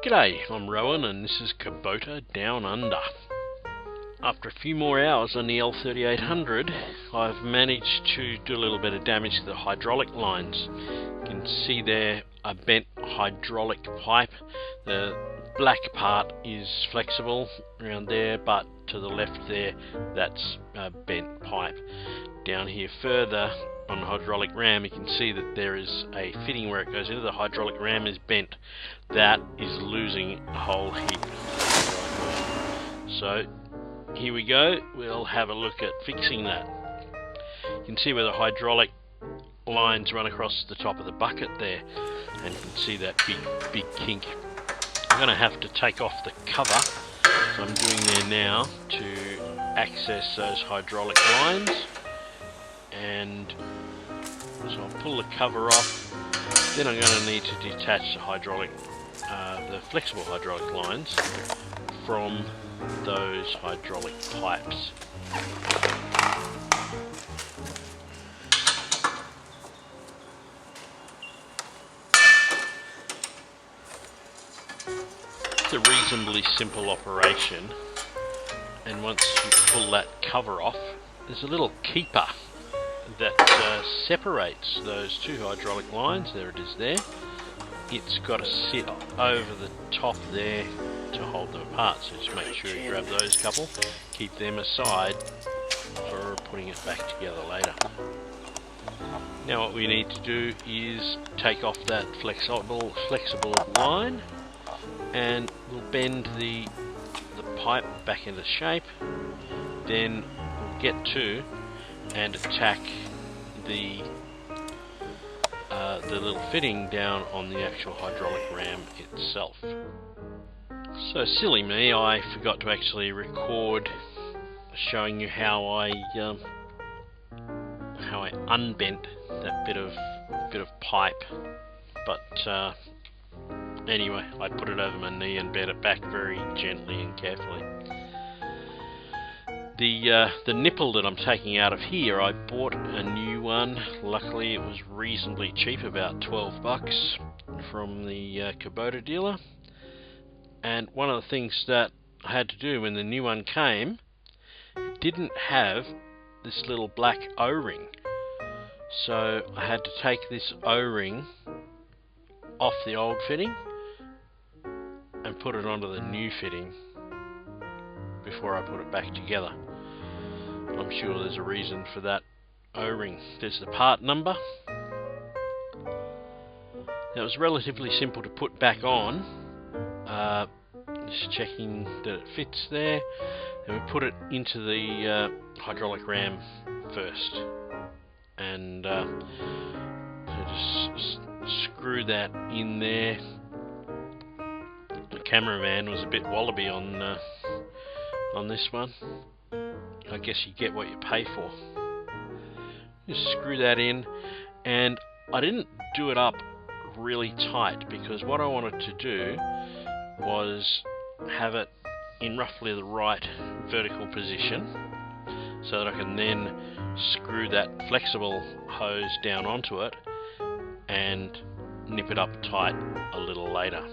G'day, I'm Rowan and this is Kubota Down Under. After a few more hours on the L3800, I've managed to do a little bit of damage to the hydraulic lines. You can see there a bent hydraulic pipe. The black part is flexible around there, but to the left there, that's a bent pipe. Down here further on the hydraulic ram, you can see that there is a fitting where it goes into the hydraulic ram is bent. That is losing a whole heap. So here we go, we'll have a look at fixing that. You can see where the hydraulic lines run across the top of the bucket there, and you can see that big kink. I'm going to have to take off the cover, so I'm doing there now to access those hydraulic lines. And so I'll pull the cover off. Then I'm going to need to detach the flexible hydraulic lines from those hydraulic pipes. It's a reasonably simple operation, and once you pull that cover off, there's a little keeper that separates those two hydraulic lines. There it is there. It's got to sit over the top there to hold them apart, so just make sure you grab those couple, keep them aside for putting it back together later. Now what we need to do is take off that flexible line, and we'll bend the pipe back into shape. Then we'll get to and attack the little fitting down on the actual hydraulic ram itself. So silly me, I forgot to actually record showing you how I unbent that bit of pipe. But anyway, I put it over my knee and bent it back very gently and carefully. The nipple that I'm taking out of here, I bought a new one. Luckily it was reasonably cheap, about $12 from the Kubota dealer. And one of the things that I had to do when the new one came, it didn't have this little black O-ring. So I had to take this O-ring off the old fitting and put it onto the new fitting before I put it back together. I'm sure there's a reason for that O-ring. There's the part number. It was relatively simple to put back on. Just checking that it fits there. And we put it into the hydraulic ram first. And so just screw that in there. The cameraman was a bit wallaby on this one. I guess you get what you pay for. Just screw that in, and I didn't do it up really tight because what I wanted to do was have it in roughly the right vertical position so that I can then screw that flexible hose down onto it and nip it up tight a little later.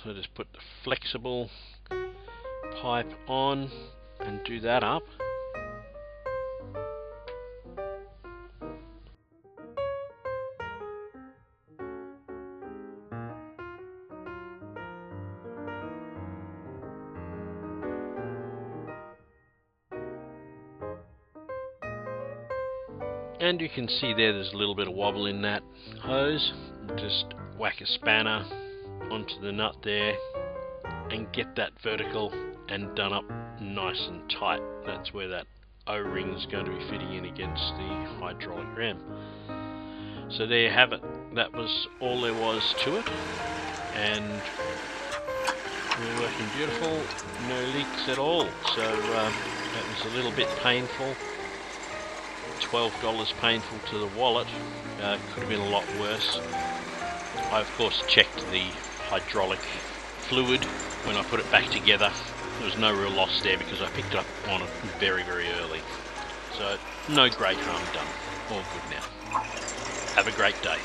So just put the flexible pipe on and do that up. And you can see there's a little bit of wobble in that hose. Just whack a spanner onto the nut there and get that vertical and done up nice and tight. That's where that O-ring is going to be fitting in against the hydraulic ram. So there you have it. That was all there was to it, and we're working beautiful, no leaks at all. So that was a little bit painful. $12 painful to the wallet. Could have been a lot worse. I of course checked the hydraulic fluid when I put it back together. There was no real loss there because I picked up on it very early. So no great harm done. All good now. Have a great day.